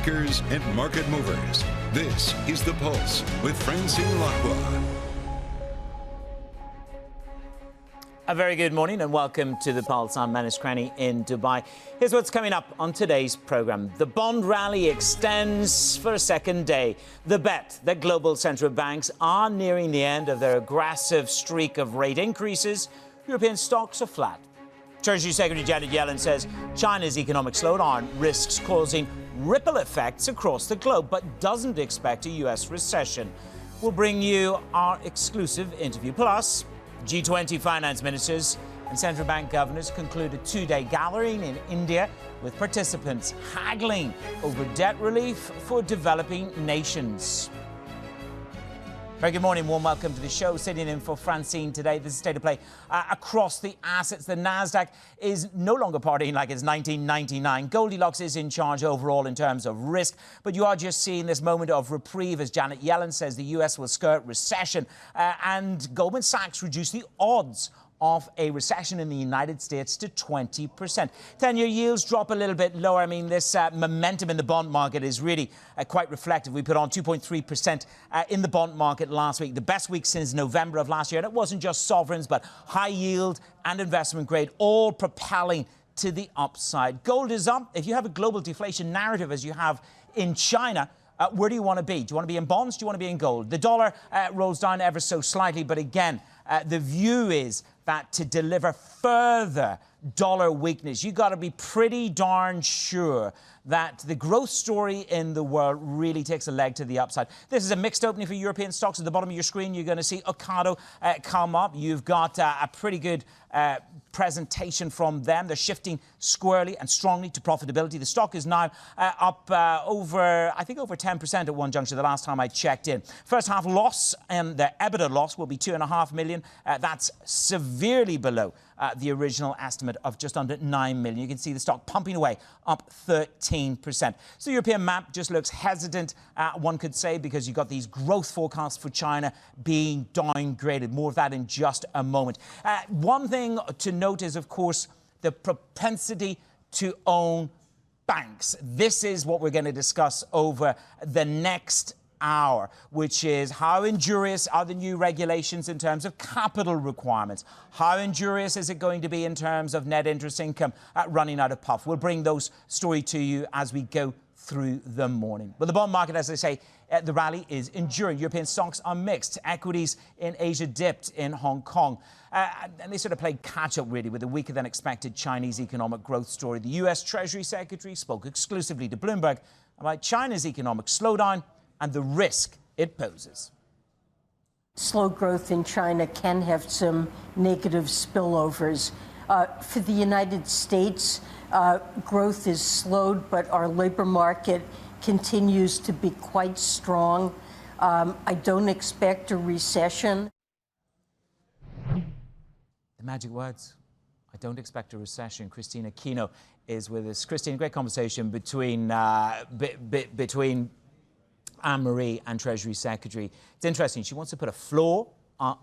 makers and market movers. This is The Pulse with Francine Lacqua. A very good morning and welcome to The Pulse. I'm Manus Cranny in Dubai. Here's what's coming up on today's programme. The bond rally extends for a second day. The bet that global central banks are nearing the end of their aggressive streak of rate increases. European stocks are flat. Treasury Secretary Janet Yellen says China's economic slowdown risks causing ripple effects across the globe, but doesn't expect a US recession. We'll bring you our exclusive interview. Plus, G20 finance ministers and central bank governors conclude a two-day gathering in India with participants haggling over debt relief for developing nations. Very good morning, warm welcome to the show. Sitting in for Francine today. This is State of Play across the assets. The Nasdaq is no longer partying like it's 1999. Goldilocks is in charge overall in terms of risk, but you are just seeing this moment of reprieve as Janet Yellen says the US will skirt recession, and Goldman Sachs reduced the odds of a recession in the United States to 20%. 10-year yields drop a little bit lower. I mean, this momentum in the bond market is really quite reflective. We put on 2.3% in the bond market last week, the best week since November of last year. And it wasn't just sovereigns, but high yield and investment grade, all propelling to the upside. Gold is up. If you have a global deflation narrative, as you have in China, where do you want to be? Do you want to be in bonds? Do you want to be in gold? The dollar rolls down ever so slightly, but again, the view is that to deliver further dollar weakness, you got to be pretty darn sure that the growth story in the world really takes a leg to the upside. This is a mixed opening for European stocks. At the bottom of your screen, you're going to see Ocado come up. You've got a pretty good presentation from them. They're shifting squarely and strongly to profitability. The stock is now up over 10% at one juncture the last time I checked in. First half loss and the EBITDA loss will be $2.5 million. That's severely below the original estimate of just under 9 million. You can see the stock pumping away, up 13%. So the European map just looks hesitant, one could say, because you've got these growth forecasts for China being downgraded. More of that in just a moment. One thing to note is, of course, the propensity to own banks. This is what we're going to discuss over the next hour, which is how injurious are the new regulations in terms of capital requirements? How injurious is it going to be in terms of net interest income running out of puff? We'll bring those stories to you as we go through the morning. But the bond market, as I say, the rally is enduring. European stocks are mixed. Equities in Asia dipped in Hong Kong. And they sort of played catch-up, really, with a weaker-than-expected Chinese economic growth story. The US Treasury Secretary spoke exclusively to Bloomberg about China's economic slowdown and the risk it poses. Slow growth in China can have some negative spillovers. For the United States, growth is slowed, but our labor market continues to be quite strong. I don't expect a recession. The magic words. I don't expect a recession. Christina Kino is with us. Christine, great conversation between Anne-Marie and Treasury Secretary. It's interesting. She wants to put a floor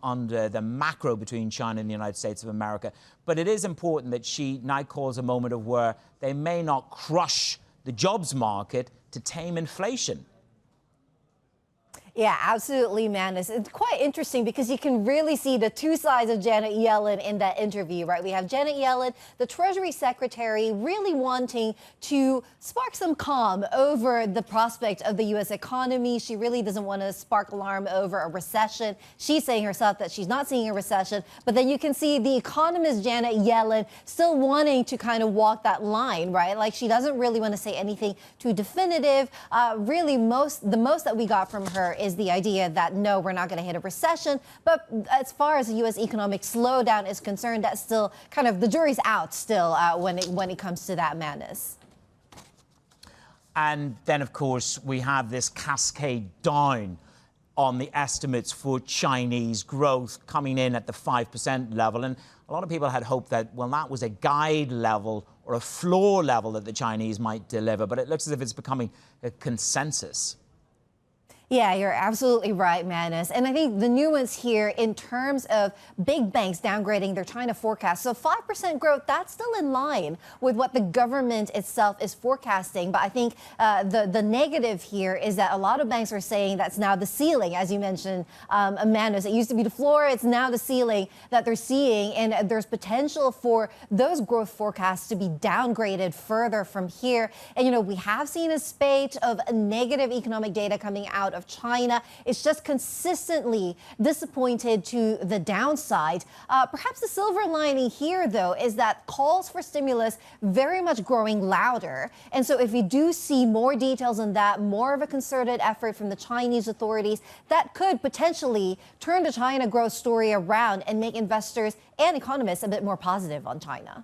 under the macro between China and the United States of America. But it is important that she now calls a moment of where they may not crush the jobs market to tame inflation. Yeah, absolutely, man. It's quite interesting because you can really see the two sides of Janet Yellen in that interview, right? We have Janet Yellen, the Treasury Secretary, really wanting to spark some calm over the prospect of the U.S. economy. She really doesn't want to spark alarm over a recession. She's saying herself that she's not seeing a recession. But then you can see the economist Janet Yellen still wanting to kind of walk that line, right? Like she doesn't really want to say anything too definitive. Really, the most that we got from her is the idea that, no, we're not going to hit a recession. But as far as the U.S. economic slowdown is concerned, that's still kind of the jury's out still when it comes to that madness. And then, of course, we have this cascade down on the estimates for Chinese growth coming in at the 5% level. And a lot of people had hoped that, well, that was a guide level or a floor level that the Chinese might deliver. But it looks as if it's becoming a consensus. Yeah, you're absolutely right, Manus. And I think the nuance here in terms of big banks downgrading their China forecast. So 5% growth, that's still in line with what the government itself is forecasting. But I think the negative here is that a lot of banks are saying that's now the ceiling, as you mentioned, Manus. It used to be the floor, it's now the ceiling that they're seeing. And there's potential for those growth forecasts to be downgraded further from here. And, you know, we have seen a spate of negative economic data coming out of China. It's just consistently disappointed to the downside. Perhaps the silver lining here, though, is that calls for stimulus very much growing louder. And so if we do see more details on that, more of a concerted effort from the Chinese authorities, that could potentially turn the China growth story around and make investors and economists a bit more positive on China.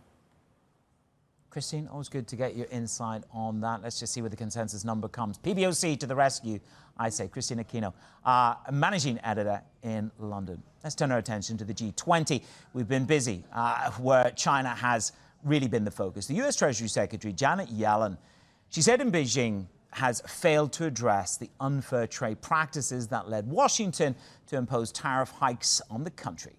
Christine, always good to get your insight on that. Let's just see where the consensus number comes. PBOC to the rescue, I say. Christine Aquino, managing editor in London. Let's turn our attention to the G20. We've been busy, where China has really been the focus. The US Treasury Secretary, Janet Yellen, she said in Beijing has failed to address the unfair trade practices that led Washington to impose tariff hikes on the country.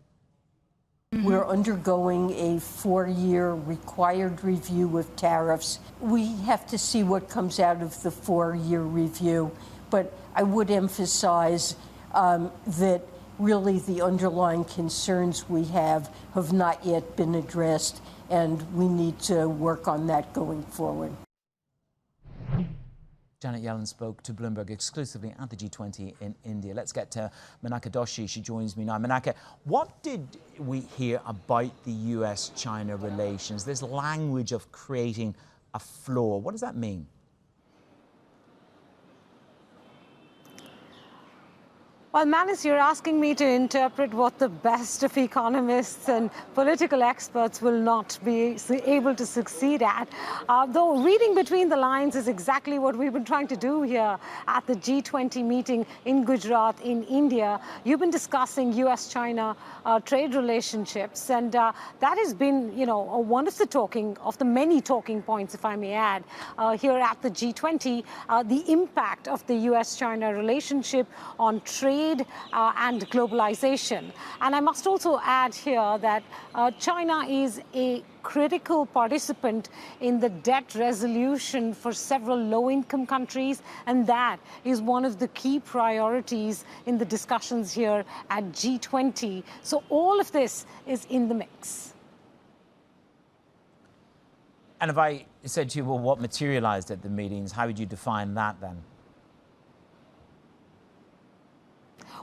We're undergoing a 4-year required review of tariffs. We have to see what comes out of the 4-year review. But I would emphasize that really the underlying concerns we have not yet been addressed, and we need to work on that going forward. Janet Yellen spoke to Bloomberg exclusively at the G20 in India. Let's get to Manaka Doshi. She joins me now. Manaka, what did we hear about the US-China relations? This language of creating a floor, what does that mean? Well, Manus, you're asking me to interpret what the best of economists and political experts will not be able to succeed at. Though reading between the lines is exactly what we've been trying to do here at the G20 meeting in Gujarat in India. You've been discussing US-China trade relationships, and that has been, you know, one of the many talking points, if I may add, here at the G20, the impact of the US-China relationship on trade and globalization. And I must also add here that China is a critical participant in the debt resolution for several low-income countries, and that is one of the key priorities in the discussions here at G20. So all of this is in the mix. And if I said to you, well, what materialized at the meetings, how would you define that then?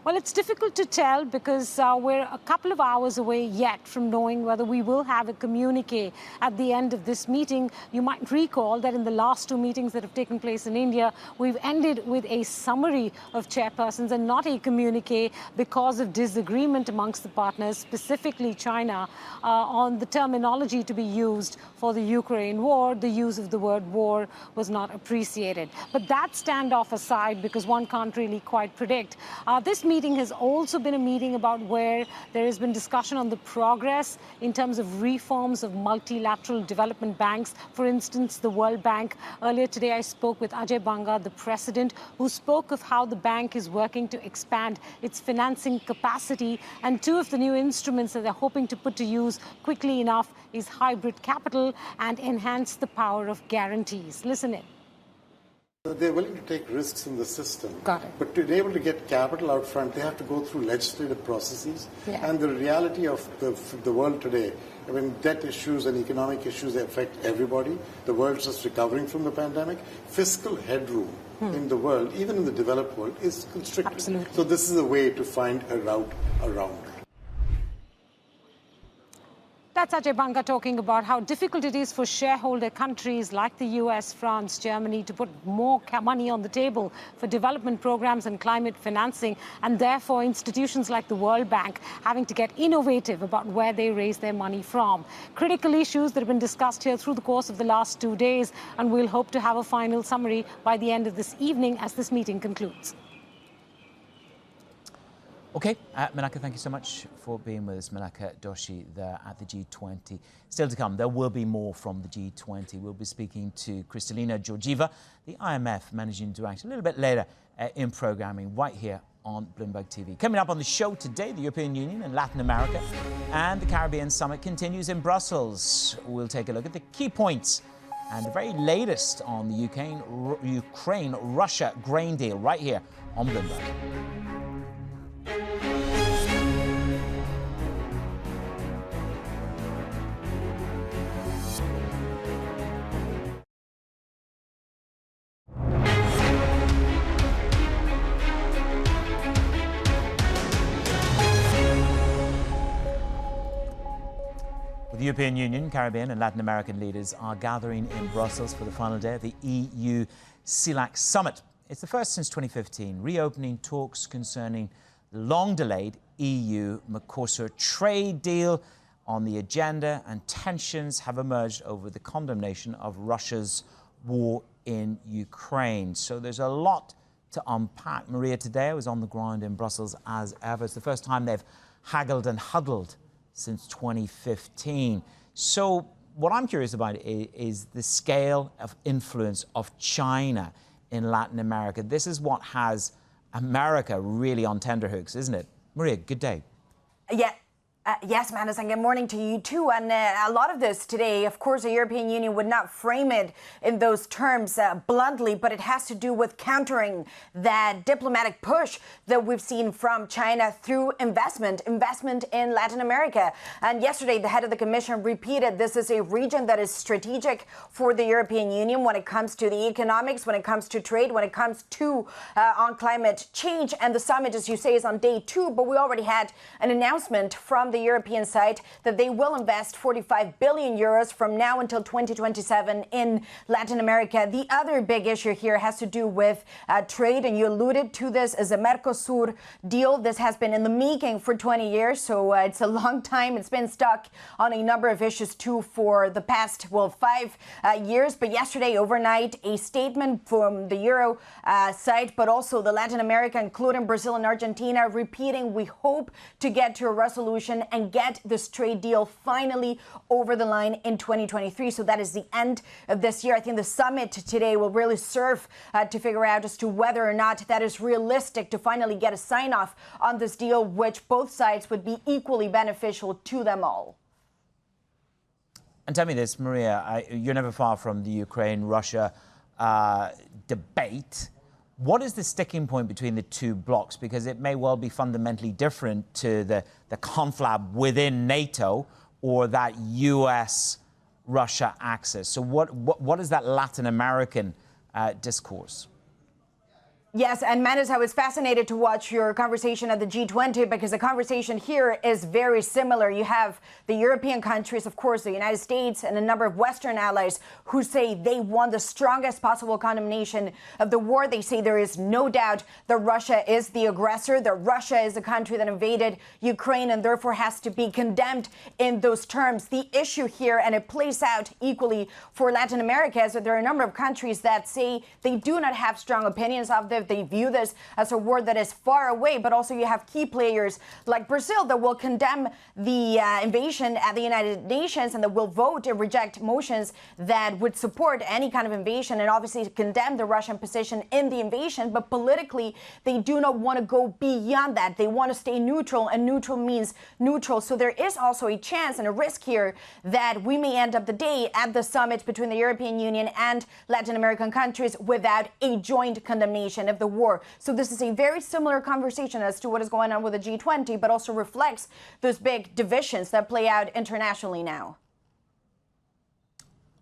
Well, it's difficult to tell because we're a couple of hours away yet from knowing whether we will have a communique at the end of this meeting. You might recall that in the last 2 meetings that have taken place in India, we've ended with a summary of chairpersons and not a communique because of disagreement amongst the partners, specifically China, on the terminology to be used for the Ukraine war. The use of the word war was not appreciated. But that standoff aside, because one can't really quite predict, this meeting has also been a meeting about where there has been discussion on the progress in terms of reforms of multilateral development banks. For instance, the World Bank. Earlier today, I spoke with Ajay Banga, the president, who spoke of how the bank is working to expand its financing capacity. And 2 of the new instruments that they're hoping to put to use quickly enough is hybrid capital and enhance the power of guarantees. Listen in. They're willing to take risks in the system. Got it. But to be able to get capital out front, they have to go through legislative processes. Yeah. And the reality of the world today, I mean, debt issues and economic issues, they affect everybody. The world's just recovering from the pandemic. Fiscal headroom in the world, even in the developed world, is constricted. Absolutely. So this is a way to find a route around. That's Ajay Banga talking about how difficult it is for shareholder countries like the US, France, Germany to put more money on the table for development programs and climate financing, and therefore institutions like the World Bank having to get innovative about where they raise their money from. Critical issues that have been discussed here through the course of the last 2 days, and we'll hope to have a final summary by the end of this evening as this meeting concludes. Okay, Malacca, thank you so much for being with us. Malacca Doshi there at the G20. Still to come, there will be more from the G20. We'll be speaking to Kristalina Georgieva, the IMF Managing Director, a little bit later in programming right here on Bloomberg TV. Coming up on the show today, the European Union and Latin America and the Caribbean Summit continues in Brussels. We'll take a look at the key points and the very latest on the Ukraine-Russia grain deal right here on Bloomberg. The European Union, Caribbean and Latin American leaders are gathering in Brussels for the final day of the EU-CELAC summit. It's the first since 2015, reopening talks concerning the long-delayed EU-Mercosur trade deal on the agenda, and tensions have emerged over the condemnation of Russia's war in Ukraine. So there's a lot to unpack. Maria, today I was on the ground in Brussels as ever. It's the first time they've haggled and huddled since 2015. So what I'm curious about is the scale of influence of China in Latin America. This is what has America really on tenterhooks, isn't it? Maria, good day. Yeah. Yes, Manus, and good morning to you too. And a lot of this today, of course, the European Union would not frame it in those terms bluntly, but it has to do with countering that diplomatic push that we've seen from China through investment in Latin America. And yesterday, the head of the Commission repeated this is a region that is strategic for the European Union when it comes to the economics, when it comes to trade, when it comes to on climate change. And the summit, as you say, is on day 2, but we already had an announcement from the European side that they will invest 45 billion euros from now until 2027 in Latin America. The other big issue here has to do with trade, and you alluded to this as a Mercosur deal. This has been in the making for 20 years, so it's a long time. It's been stuck on a number of issues too for the past, 5 years. But yesterday, overnight, a statement from the Euro side, but also the Latin America, including Brazil and Argentina, repeating we hope to get to a resolution and get this trade deal finally over the line in 2023. So that is the end of this year. I think the summit today will really serve to figure out as to whether or not that is realistic to finally get a sign off on this deal, which both sides would be equally beneficial to them all. And tell me this, Maria, you're never far from the Ukraine-Russia debate. What is the sticking point between the two blocs? Because it may well be fundamentally different to the conflab within NATO or that US-Russia axis. So what is that Latin American discourse? Yes, and Manus, I was fascinated to watch your conversation at the G20 because the conversation here is very similar. You have the European countries, of course, the United States and a number of Western allies who say they want the strongest possible condemnation of the war. They say there is no doubt that Russia is the aggressor, that Russia is the country that invaded Ukraine and therefore has to be condemned in those terms. The issue here, and it plays out equally for Latin America, is that there are a number of countries that say they do not have strong opinions of this. They view this as a war that is far away, but also you have key players like Brazil that will condemn the invasion at the United Nations and that will vote and reject motions that would support any kind of invasion and obviously condemn the Russian position in the invasion. But politically, they do not want to go beyond that. They want to stay neutral, and neutral means neutral. So there is also a chance and a risk here that we may end up the day at the summit between the European Union and Latin American countries without a joint condemnation of the war. So this is a very similar conversation as to what is going on with the G20, but also reflects those big divisions that play out internationally now.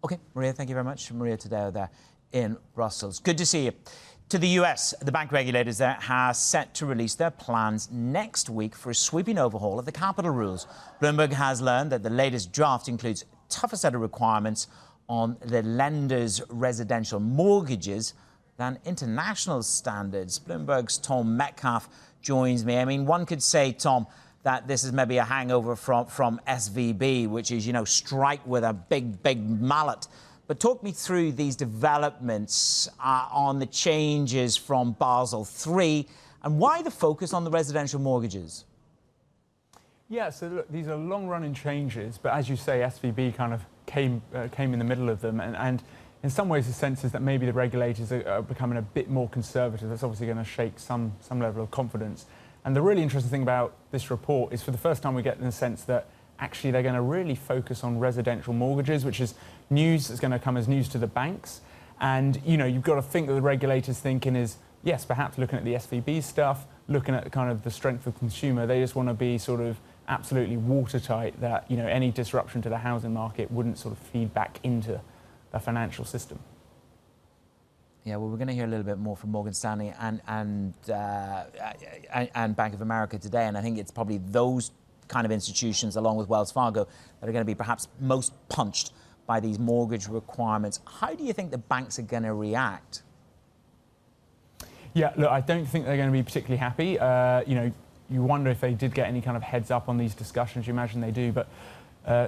Okay, Maria, thank you very much. Maria Tadeo there in Brussels. Good to see you. To the US, the bank regulators there are set to release their plans next week for a sweeping overhaul of the capital rules. Bloomberg has learned that the latest draft includes a tougher set of requirements on the lenders' residential mortgages than international standards. Bloomberg's Tom Metcalf joins me. I mean, one could say, Tom, that this is maybe a hangover from SVB, which is, strike with a big mallet. But talk me through these developments on the changes from Basel III And why the focus on the residential mortgages? Yeah, so look, these are long-running changes, but as you say, SVB kind of came in the middle of them, and in some ways the sense is that maybe the regulators are becoming a bit more conservative. That's obviously going to shake some level of confidence. And the really interesting thing about this report is for the first time we get in the sense that actually they're going to really focus on residential mortgages, which is news that's going to come as news to the banks. And, you know, you've got to think that the regulators thinking is, yes, perhaps looking at the SVB stuff, looking at kind of the strength of consumer, they just want to be sort of absolutely watertight that, you know, any disruption to the housing market wouldn't sort of feed back into the financial system. Yeah, well, we're going to hear a little bit more from Morgan Stanley and Bank of America today, and I think it's probably those kind of institutions, along with Wells Fargo, that are going to be perhaps most punched by these mortgage requirements. How do you think the banks are going to react? Yeah, look, I don't think they're going to be particularly happy. You know, you wonder if they did get any kind of heads up on these discussions. You imagine they do, but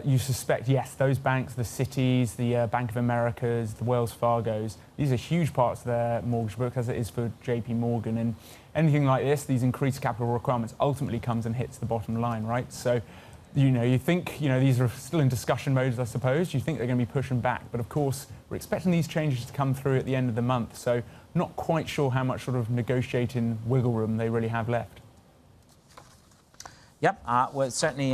you suspect, yes, those banks, the Citis, the Bank of Americas, the Wells Fargos, these are huge parts of their mortgage book, as it is for JP Morgan. And anything like this, these increased capital requirements, ultimately comes and hits the bottom line, right? So, you know, you think, you know, these are still in discussion modes, I suppose. You think they're going to be pushing back. But of course, we're expecting these changes to come through at the end of the month. So not quite sure how much sort of negotiating wiggle room they really have left. Yep, well, it's certainly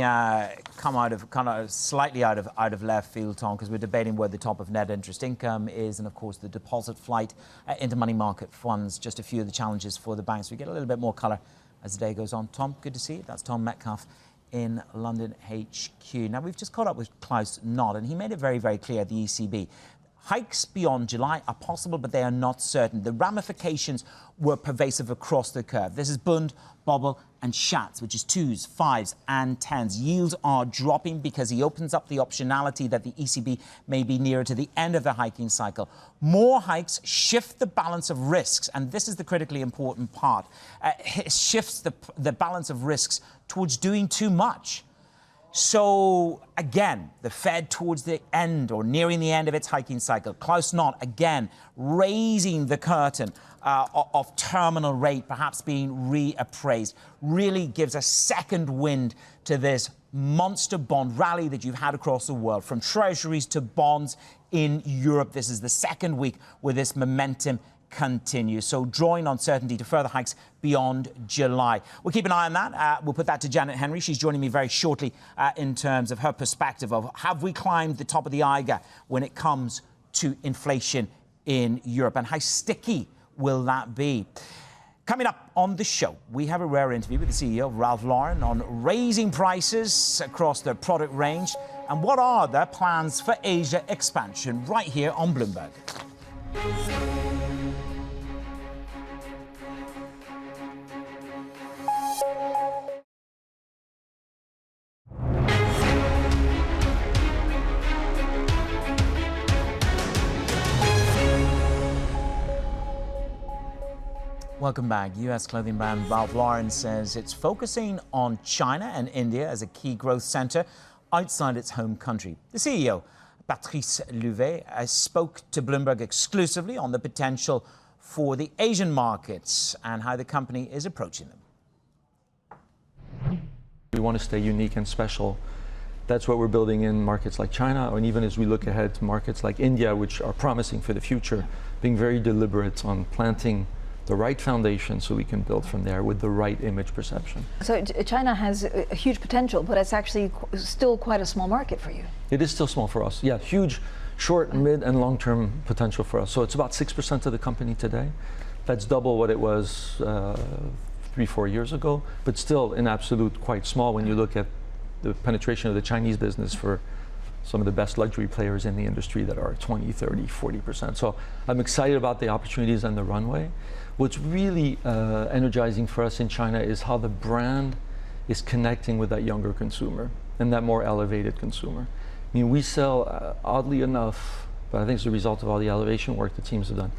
come out of kind of slightly out of left field, Tom, because we're debating where the top of net interest income is, and of course the deposit flight into money market funds. Just a few of the challenges for the banks. We get a little bit more colour as the day goes on. Tom, good to see you. That's Tom Metcalf in London HQ. Now we've just caught up with Klaus Knott, and he made it very, very clear, the ECB. Hikes beyond July are possible, but they are not certain. The ramifications were pervasive across the curve. This is Bund, Bobble and Schatz, which is 2s, 5s and 10s. Yields are dropping because he opens up the optionality that the ECB may be nearer to the end of the hiking cycle. More hikes shift the balance of risks, and this is the critically important part. It shifts the balance of risks towards doing too much. So, again, the Fed towards the end or nearing the end of its hiking cycle. Klaus Knott, again, raising the curtain of terminal rate, perhaps being reappraised, really gives a second wind to this monster bond rally that you've had across the world, from treasuries to bonds in Europe. This is the second week where this momentum continues. So drawing uncertainty to further hikes beyond July. We'll keep an eye on that. We'll put that to Janet Henry. She's joining me very shortly in terms of her perspective of have we climbed the top of the Eiger when it comes to inflation in Europe, and how sticky will that be? Coming up on the show, we have a rare interview with the CEO of Ralph Lauren on raising prices across their product range and what are their plans for Asia expansion, right here on Bloomberg. Welcome back. U.S. clothing brand Ralph Lauren says it's focusing on China and India as a key growth center outside its home country. The CEO, Patrice Louvet, spoke to Bloomberg exclusively on the potential for the Asian markets and how the company is approaching them. We want to stay unique and special. That's what we're building in markets like China, and even as we look ahead to markets like India, which are promising for the future, being very deliberate on planting the right foundation so we can build from there with the right image perception. So China has a huge potential, but it's actually still quite a small market for you. It is still small for us. Yeah, huge short, mid, and long-term potential for us. So it's about 6% of the company today. That's double what it was 3-4 years ago, but still in absolute quite small when you look at the penetration of the Chinese business for some of the best luxury players in the industry that are 20, 30, 40%. So I'm excited about the opportunities and the runway. What's really energizing for us in China is how the brand is connecting with that younger consumer and that more elevated consumer. I mean, we sell, oddly enough, but I think it's a result of all the elevation work the teams have done,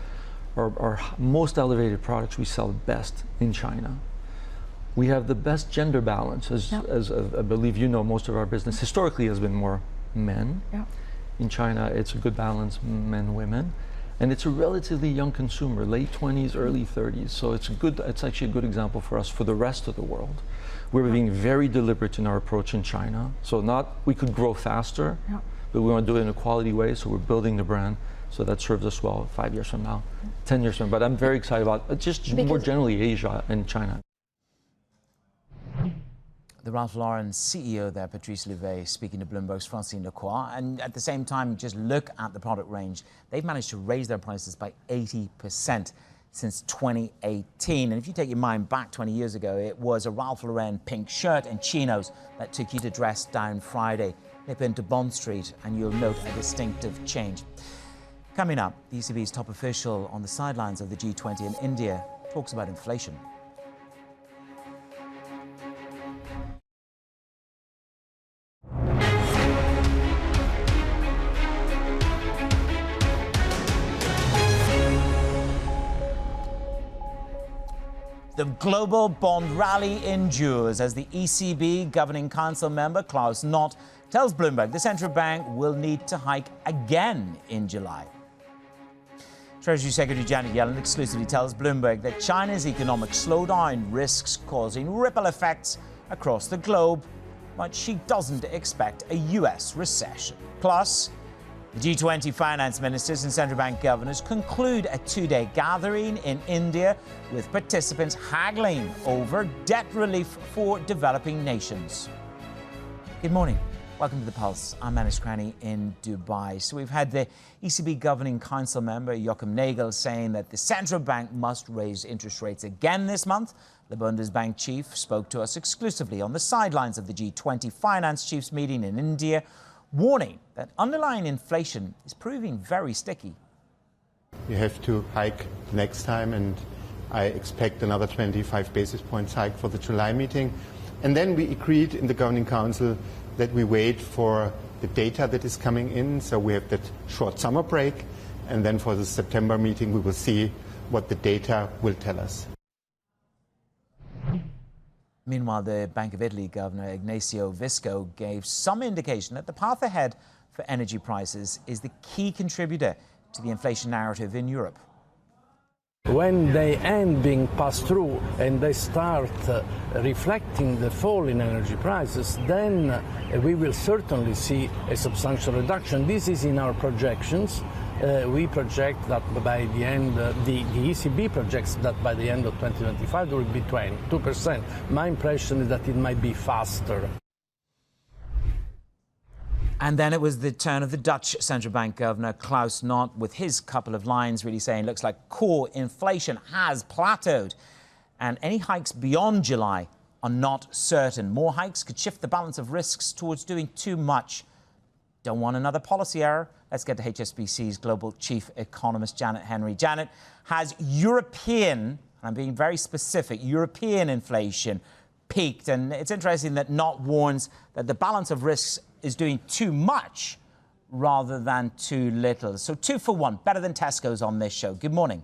our most elevated products we sell best in China. We have the best gender balance, as I believe you know, most of our business historically has been more men. Yep. In China, it's a good balance, men, women. And it's a relatively young consumer, late 20s, early 30s. So it's actually a good example for us for the rest of the world. We're being very deliberate in our approach in China. So we could grow faster, but we want to do it in a quality way. So we're building the brand. So that serves us well 5 years from now, 10 years from now. But I'm very excited about just more generally Asia and China. The Ralph Lauren CEO there, Patrice Louvet, speaking to Bloomberg's Francine Lacqua. And at the same time, just look at the product range. They've managed to raise their prices by 80% since 2018. And if you take your mind back 20 years ago, it was a Ralph Lauren pink shirt and chinos that took you to dress down Friday. Nip into Bond Street and you'll note a distinctive change. Coming up, the ECB's top official on the sidelines of the G20 in India talks about inflation. The global bond rally endures as the ECB Governing Council member Klaus Knot tells Bloomberg the central bank will need to hike again in July. Treasury Secretary Janet Yellen exclusively tells Bloomberg that China's economic slowdown risks causing ripple effects across the globe, but she doesn't expect a US recession. Plus, the G20 finance ministers and central bank governors conclude a two-day gathering in India with participants haggling over debt relief for developing nations. Good morning. Welcome to The Pulse. I'm Manus Cranny in Dubai. So we've had the ECB Governing Council member, Joachim Nagel, saying that the central bank must raise interest rates again this month. The Bundesbank chief spoke to us exclusively on the sidelines of the G20 finance chiefs meeting in India, warning that underlying inflation is proving very sticky. We have to hike next time, and I expect another 25 basis points hike for the July meeting. And then we agreed in the Governing Council that we wait for the data that is coming in. So we have that short summer break, and then for the September meeting we will see what the data will tell us. Meanwhile, the Bank of Italy Governor Ignazio Visco gave some indication that the path ahead for energy prices is the key contributor to the inflation narrative in Europe. When they end being passed through and they start reflecting the fall in energy prices, then we will certainly see a substantial reduction. This is in our projections. We project that by the end, the ECB projects that by the end of 2025 there will be 2%. My impression is that it might be faster. And then it was the turn of the Dutch central bank governor, Klaus Knot, with his couple of lines really saying, looks like core inflation has plateaued. And any hikes beyond July are not certain. More hikes could shift the balance of risks towards doing too much. Don't want another policy error? Let's get to HSBC's Global Chief Economist, Janet Henry. Janet, has European, and I'm being very specific, European inflation peaked? And it's interesting that Knot warns that the balance of risks is doing too much rather than too little. So 2 for 1, better than Tesco's on this show. Good morning.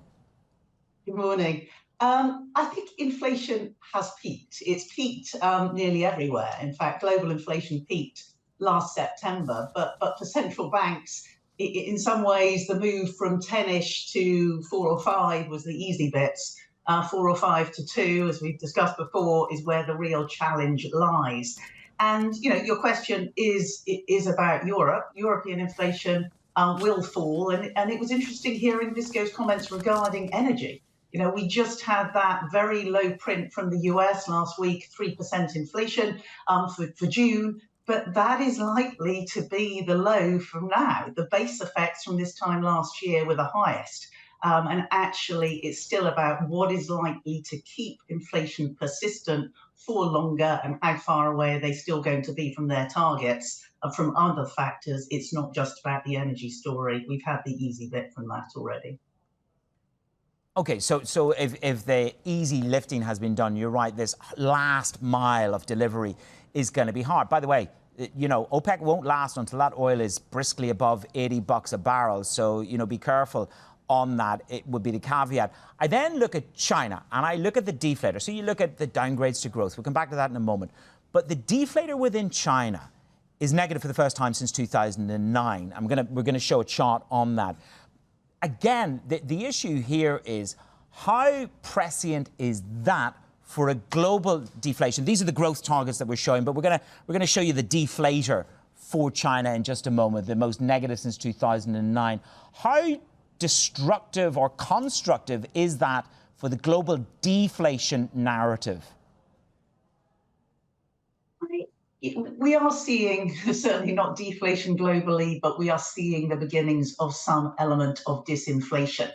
Good morning. I think inflation has peaked. It's peaked nearly everywhere. In fact, global inflation peaked last September. But for central banks, in some ways, the move from 10-ish to 4 or 5 was the easy bits. 4 or 5 to 2, as we've discussed before, is where the real challenge lies. And, you know, your question is about Europe. European inflation will fall. And it was interesting hearing Visco's comments regarding energy. You know, we just had that very low print from the US last week, 3% inflation for June. But that is likely to be the low from now. The base effects from this time last year were the highest. And actually, it's still about what is likely to keep inflation persistent for longer and how far away are they still going to be from their targets. From other factors, it's not just about the energy story. We've had the easy bit from that already. OK, so if the easy lifting has been done, you're right, this last mile of delivery is going to be hard. By the way, you know, OPEC won't last until that oil is briskly above $80 a barrel. So, you know, be careful on that. It would be the caveat. I then look at China and I look at the deflator. So you look at the downgrades to growth. We'll come back to that in a moment. But the deflator within China is negative for the first time since 2009. We're going to show a chart on that. again, the issue here is how prescient is that for a global deflation? These are the growth targets that we're showing, but we're going to show you the deflator for China in just a moment, the most negative since 2009. How destructive or constructive is that for the global deflation narrative? We are seeing, certainly not deflation globally, but we are seeing the beginnings of some element of disinflation.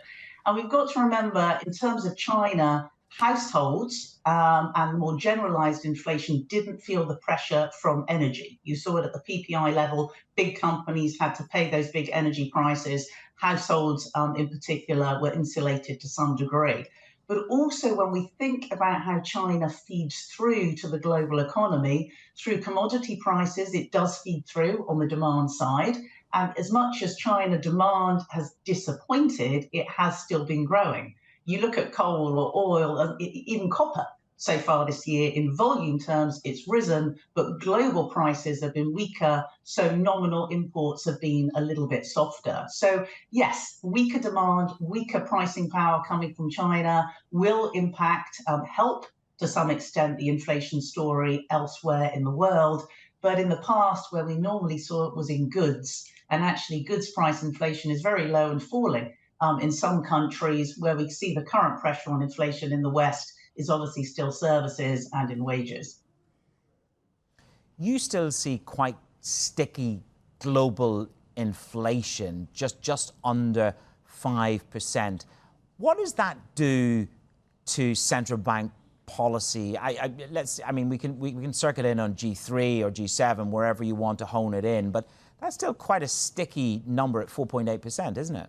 And we've got to remember, in terms of China, households and more generalized inflation didn't feel the pressure from energy. You saw it at the PPI level. Big companies had to pay those big energy prices. Households in particular were insulated to some degree. But also when we think about how China feeds through to the global economy, through commodity prices, it does feed through on the demand side. And as much as China demand has disappointed, it has still been growing. You look at coal or oil, even copper, so far this year, in volume terms, it's risen, but global prices have been weaker, so nominal imports have been a little bit softer. So yes, weaker demand, weaker pricing power coming from China will impact, help to some extent the inflation story elsewhere in the world. But in the past, where we normally saw it was in goods, and actually goods price inflation is very low and falling. In some countries where we see the current pressure on inflation in the West is obviously still services and in wages. You still see quite sticky global inflation, just under 5%. What does that do to central bank policy? We can circle in on G3 or G7, wherever you want to hone it in, but that's still quite a sticky number at 4.8%, isn't it?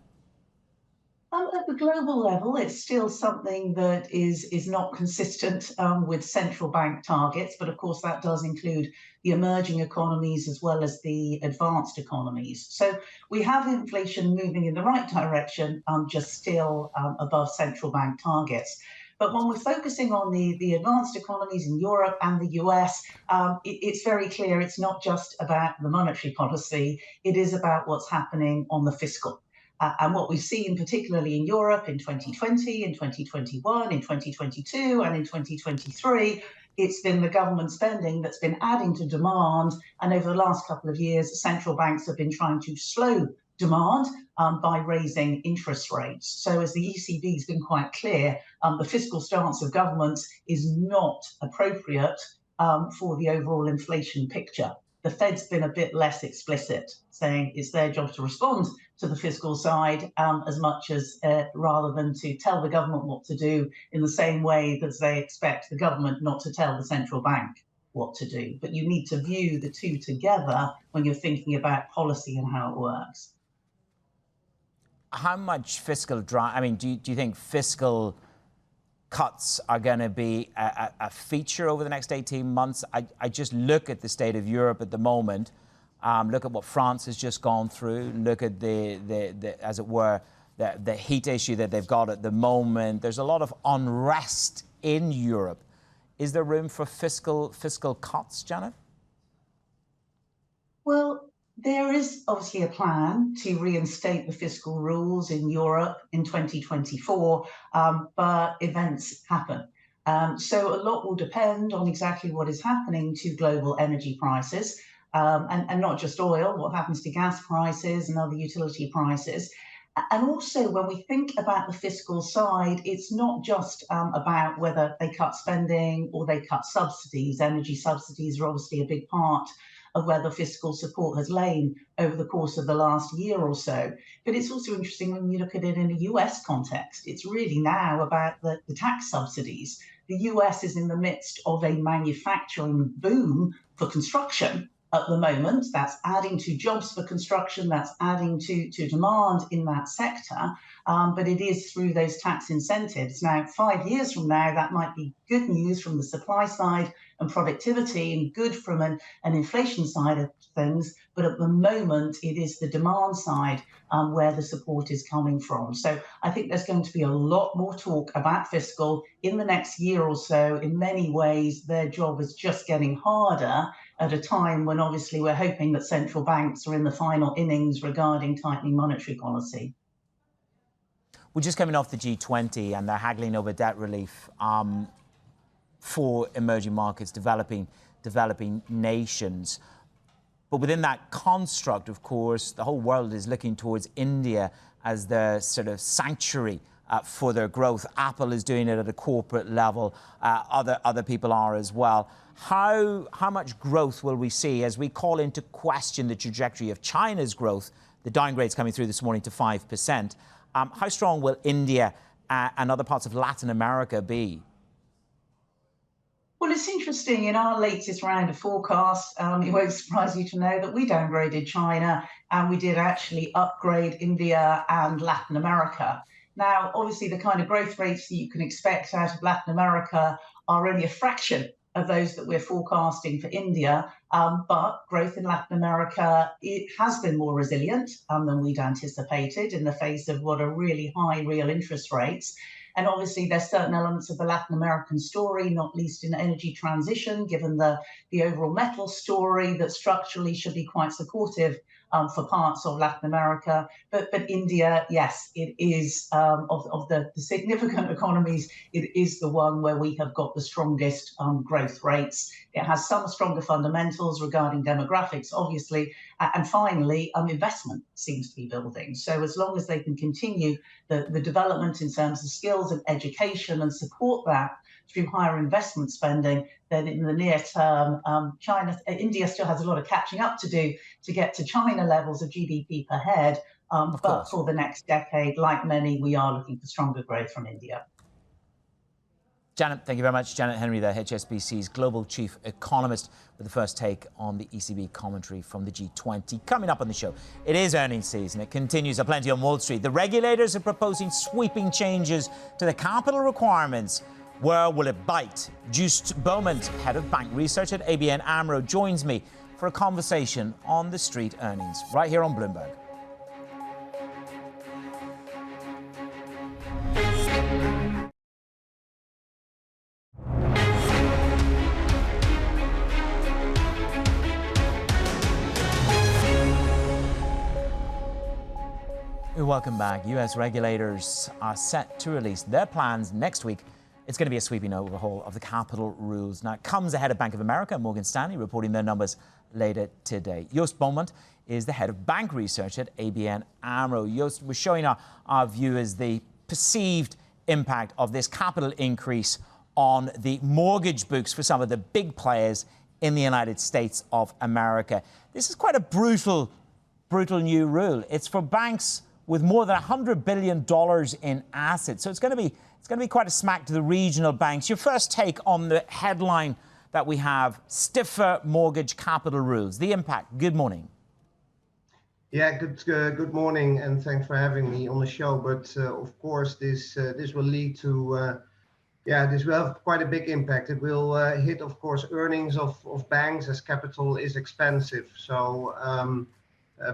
At the global level, it's still something that is not consistent with central bank targets, but of course that does include the emerging economies as well as the advanced economies. So we have inflation moving in the right direction, just still above central bank targets. But when we're focusing on the advanced economies in Europe and the US, it's very clear it's not just about the monetary policy, it is about what's happening on the fiscal. And what we've seen, particularly in Europe in 2020, in 2021, in 2022, and in 2023, it's been the government spending that's been adding to demand. And over the last couple of years, central banks have been trying to slow demand by raising interest rates. So as the ECB has been quite clear, the fiscal stance of governments is not appropriate for the overall inflation picture. The Fed's been a bit less explicit, saying it's their job to respond to the fiscal side as much as rather than to tell the government what to do in the same way that they expect the government not to tell the central bank what to do. But you need to view the two together when you're thinking about policy and how it works. How much fiscal drive? Do you think fiscal cuts are going to be a feature over the next 18 months? I just look at the state of Europe at the moment, look at what France has just gone through, look at the as it were, the heat issue that they've got at the moment. There's a lot of unrest in Europe. Is there room for fiscal cuts, Janet? Well, there is obviously a plan to reinstate the fiscal rules in Europe in 2024, but events happen. So a lot will depend on exactly what is happening to global energy prices, and not just oil, what happens to gas prices and other utility prices. And also, when we think about the fiscal side, it's not just about whether they cut spending or they cut subsidies. Energy subsidies are obviously a big part of where the fiscal support has lain over the course of the last year or so. But it's also interesting when you look at it in a US context. It's really now about the tax subsidies. The US is in the midst of a manufacturing boom for construction at the moment. That's adding to jobs for construction, that's adding to demand in that sector, but it is through those tax incentives. Now, 5 years from now, that might be good news from the supply side and productivity and good from an inflation side of things, but at the moment, it is the demand side where the support is coming from. So I think there's going to be a lot more talk about fiscal in the next year or so. In many ways, their job is just getting harder at a time when obviously we're hoping that central banks are in the final innings regarding tightening monetary policy. We're just coming off the G20 and they're haggling over debt relief for emerging markets, developing nations. But within that construct, of course, the whole world is looking towards India as the sort of sanctuary for their growth. Apple is doing it at a corporate level. Other people are as well. How much growth will we see as we call into question the trajectory of China's growth? The downgrade's coming through this morning to 5%. How strong will India and other parts of Latin America be? Well, it's interesting. In our latest round of forecasts, it won't surprise you to know that we downgraded China and we did actually upgrade India and Latin America. Now, obviously, the kind of growth rates that you can expect out of Latin America are only a fraction of those that we're forecasting for India. But growth in Latin America, it has been more resilient than we'd anticipated in the face of what are really high real interest rates. And obviously, there's certain elements of the Latin American story, not least in energy transition, given the overall metal story that structurally should be quite supportive for parts of Latin America. But India, yes, it is of the significant economies, it is the one where we have got the strongest growth rates. It has some stronger fundamentals regarding demographics, obviously. And finally, investment seems to be building. So as long as they can continue the development in terms of skills and education and support that through higher investment spending, then in the near term, India still has a lot of catching up to do to get to China levels of GDP per head. But for the next decade, like many, we are looking for stronger growth from India. Janet, thank you very much. Janet Henry, the HSBC's Global Chief Economist, with the first take on the ECB commentary from the G20. Coming up on the show, it is earnings season. It continues aplenty on Wall Street. The regulators are proposing sweeping changes to the capital requirements. Where will it bite? Joost Beaumont, head of bank research at ABN Amro, joins me for a conversation on the street earnings, right here on Bloomberg. Welcome back. US regulators are set to release their plans next week. It's going to be a sweeping overhaul of the capital rules. Now, it comes ahead of Bank of America and Morgan Stanley reporting their numbers later today. Joost Beaumont is the head of bank research at ABN Amro. Joost, we're showing our viewers the perceived impact of this capital increase on the mortgage books for some of the big players in the United States of America. This is quite a brutal new rule. It's for banks with more than $100 billion in assets. So it's going to be quite a smack to the regional banks. Your first take on the headline that we have, stiffer mortgage capital rules, the impact. Good morning. Yeah, good morning, and thanks for having me on the show. But of course, this will lead to, this will have quite a big impact. It will hit, of course, earnings of banks, as capital is expensive. So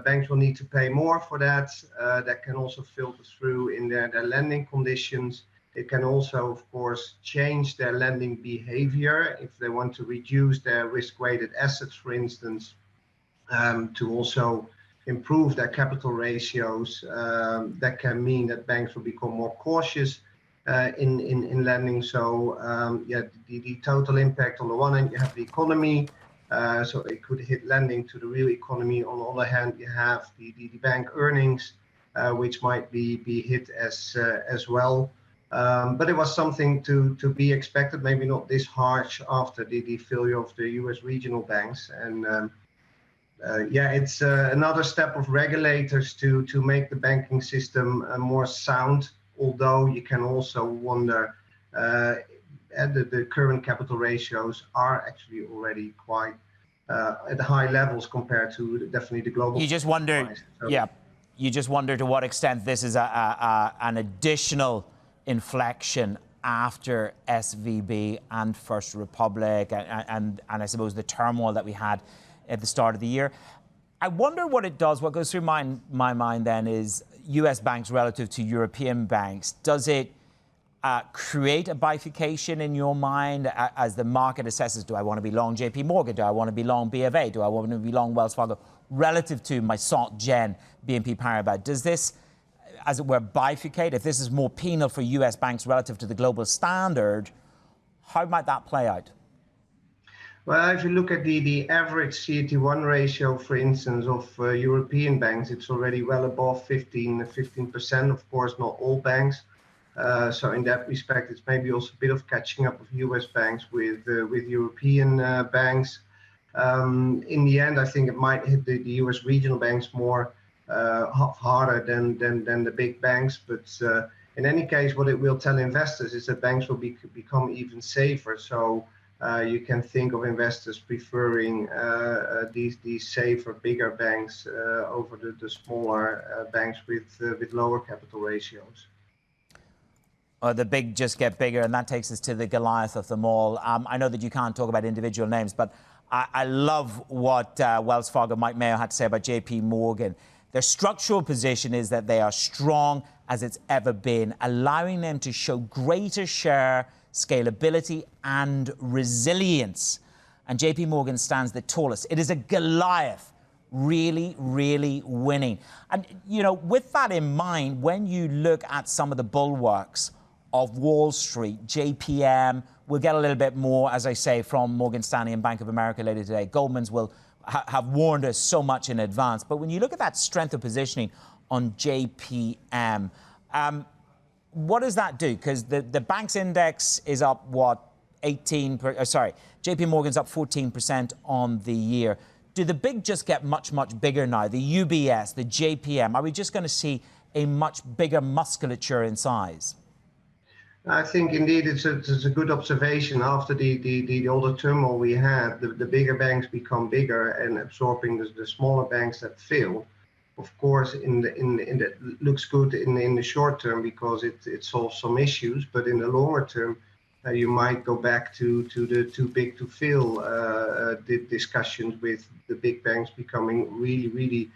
banks will need to pay more for that. That can also filter through in their lending conditions. It can also, of course, change their lending behavior if they want to reduce their risk-weighted assets, for instance, to also improve their capital ratios. That can mean that banks will become more cautious in lending. So, the total impact on the one hand, you have the economy. So it could hit lending to the real economy. On the other hand, you have the bank earnings, which might be hit as well. But it was something to be expected, maybe not this harsh after the failure of the US regional banks. And it's another step of regulators to make the banking system more sound, although you can also wonder the current capital ratios are actually already quite at high levels compared to definitely the global. You just wonder, you just wonder to what extent this is an additional inflection after SVB and First Republic and I suppose the turmoil that we had at the start of the year. I wonder what it does. What goes through my mind then is US banks relative to European banks. Does it create a bifurcation in your mind as the market assesses, do I want to be long JP Morgan? Do I want to be long B of A? Do I want to be long Wells Fargo relative to my Soc Gen BNP Paribas? Does this as it were, bifurcate? If this is more penal for US banks relative to the global standard, how might that play out? Well, if you look at the average CET1 ratio, for instance, of European banks, it's already well above 15%. Of course, not all banks. So in that respect, it's maybe also a bit of catching up of US banks with European banks. In the end, I think it might hit the US regional banks more harder than the big banks. But in any case, what it will tell investors is that banks will become even safer. So you can think of investors preferring these safer, bigger banks over the smaller banks with lower capital ratios. The big just get bigger, and that takes us to the Goliath of them all. I know that you can't talk about individual names, but I love what Wells Fargo, Mike Mayo, had to say about JP Morgan. Their structural position is that they are strong as it's ever been, allowing them to show greater share, scalability and resilience. And JP Morgan stands the tallest. It is a Goliath, really, really winning. And, you know, with that in mind, when you look at some of the bulwarks of Wall Street, JPM, we'll get a little bit more, as I say, from Morgan Stanley and Bank of America later today. Goldman's will have warned us so much in advance. But when you look at that strength of positioning on JPM, what does that do? Because the bank's index is up, what, JP Morgan's up 14% on the year. Do the big just get much, much bigger now? The UBS, the JPM, are we just going to see a much bigger musculature in size? I think indeed it's a good observation. After all the turmoil we had, the bigger banks become bigger and absorbing the smaller banks that fail. Of course, it looks good in the short term because it solves some issues, but in the longer term, you might go back to the too big to fail discussions with the big banks becoming really, really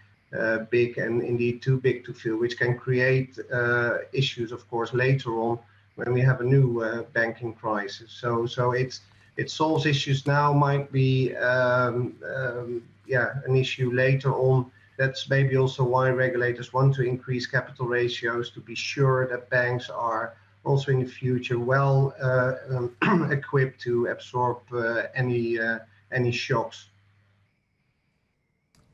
big and indeed too big to fail, which can create issues, of course, later on when we have a new banking crisis. So it solves issues now, might be an issue later on. That's maybe also why regulators want to increase capital ratios, to be sure that banks are also in the future well equipped to absorb any shocks.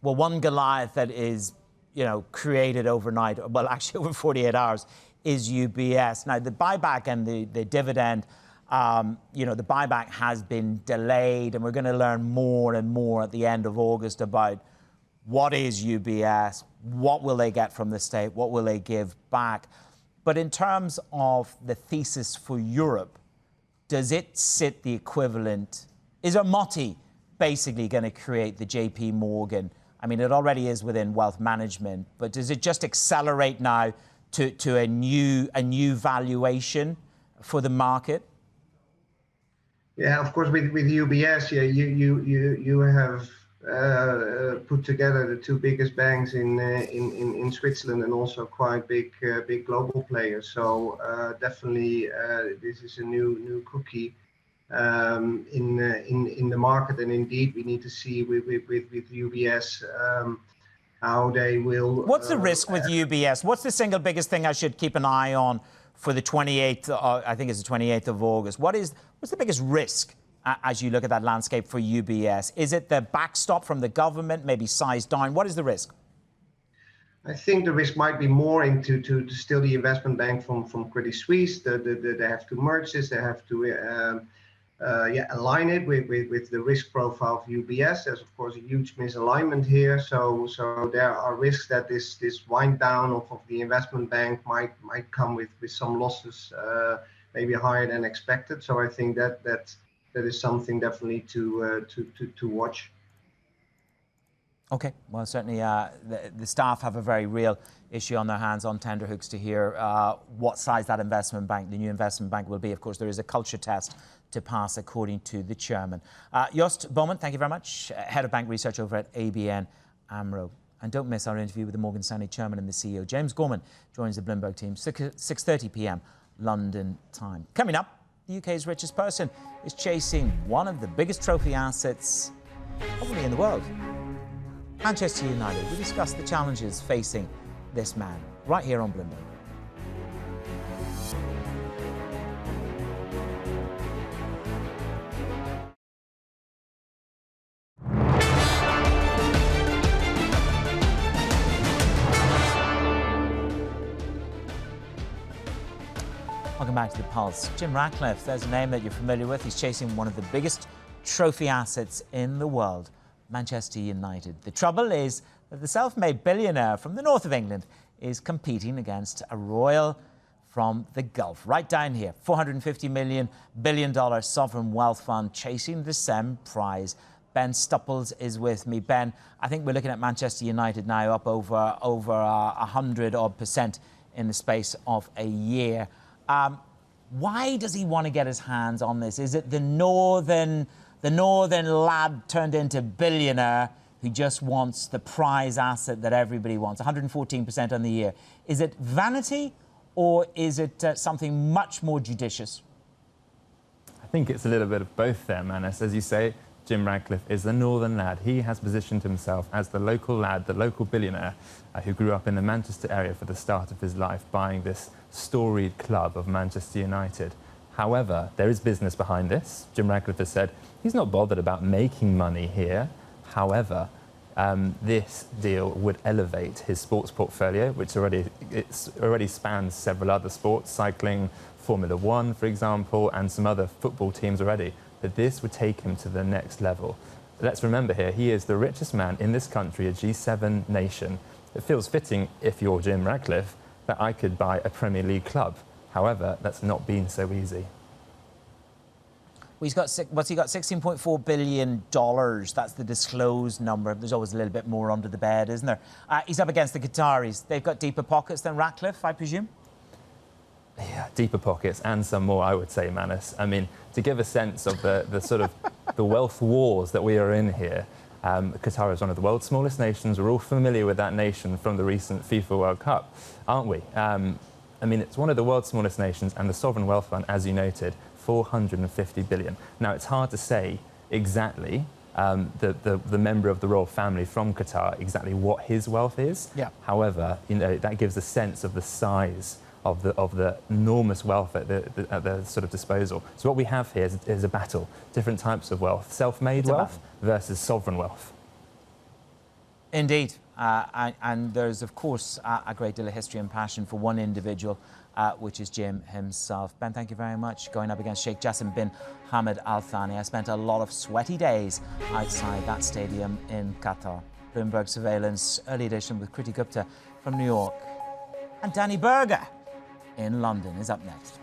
Well, one Goliath that is, you know, created overnight, well, actually over 48 hours, is UBS. Now, the buyback and the dividend, you know, the buyback has been delayed, and we're going to learn more and more at the end of August about what is UBS, what will they get from the state, what will they give back. But in terms of the thesis for Europe, does it sit the equivalent? Is Motti basically going to create the JP Morgan? I mean, it already is within wealth management, but does it just accelerate now to a new valuation for the market? Yeah, of course, with UBS, yeah, you have put together the two biggest banks in Switzerland and also quite big global players. So definitely this is a new cookie in the market, and indeed we need to see with UBS how they will. What's the risk with UBS? What's the single biggest thing I should keep an eye on for the 28th? I think it's the 28th of August. What's the biggest risk as you look at that landscape for UBS? Is it the backstop from the government, maybe sized down? What is the risk? I think the risk might be more into still the investment bank from Credit Suisse. They have to merge this. They have to align it with the risk profile of UBS. There's of course a huge misalignment here. So there are risks that this wind down of the investment bank might come with some losses, maybe higher than expected. So I think that is something definitely to watch. Okay, well, certainly the staff have a very real issue on their hands on Tinder Hooks to hear what size that investment bank, the new investment bank, will be. Of course, there is a culture test to pass, according to the chairman. Joost Beaumont, thank you very much, head of bank research over at ABN Amro. And don't miss our interview with the Morgan Stanley chairman and the CEO. James Gorman joins the Bloomberg team, 6:30 p.m. London time. Coming up, the UK's richest person is chasing one of the biggest trophy assets probably in the world. Manchester United. We discuss the challenges facing this man, right here on Bloomberg. Welcome back to the Pulse. Jim Ratcliffe, there's a name that you're familiar with. He's chasing one of the biggest trophy assets in the world, Manchester United. The trouble is that the self-made billionaire from the north of England is competing against a royal from the Gulf. Right down here, $450 billion sovereign wealth fund chasing the same prize. Ben Stupples is with me. Ben, I think we're looking at Manchester United now up over 100% in the space of a year. Why does he want to get his hands on this? Is it the northern lad turned into billionaire who just wants the prize asset that everybody wants, 114% on the year? Is it vanity, or is it something much more judicious? I think it's a little bit of both there, Manus. As you say, Jim Ratcliffe is the northern lad. He has positioned himself as the local lad, the local billionaire who grew up in the Manchester area for the start of his life, buying this storied club of Manchester United. However, there is business behind this. Jim Ratcliffe has said he's not bothered about making money here. However, this deal would elevate his sports portfolio, which already spans several other sports, cycling, Formula One, for example, and some other football teams already. But this would take him to the next level. Let's remember here, he is the richest man in this country, a G7 nation. It feels fitting, if you're Jim Ratcliffe, that I could buy a Premier League club. However, that's not been so easy. Well, he's got $16.4 billion. That's the disclosed number. There's always a little bit more under the bed, isn't there? He's up against the Qataris. They've got deeper pockets than Ratcliffe, I presume? Yeah, deeper pockets and some more, I would say, Manus. I mean, to give a sense of the sort of the wealth wars that we are in here, Qatar is one of the world's smallest nations. We're all familiar with that nation from the recent FIFA World Cup, aren't we? I mean, it's one of the world's smallest nations, and the sovereign wealth fund, as you noted, $450 billion. Now, it's hard to say exactly the member of the royal family from Qatar exactly what his wealth is. Yeah. However, you know, that gives a sense of the size of the enormous wealth at their sort of disposal. So what we have here is a battle, different types of wealth, self-made wealth versus sovereign wealth. Indeed, and there's of course a great deal of history and passion for one individual, which is Jim himself. Ben, thank you very much. Going up against Sheikh Jassim bin Hamad Al Thani. I spent a lot of sweaty days outside that stadium in Qatar. Bloomberg Surveillance, early edition with Kriti Gupta from New York. And Danny Berger in London is up next.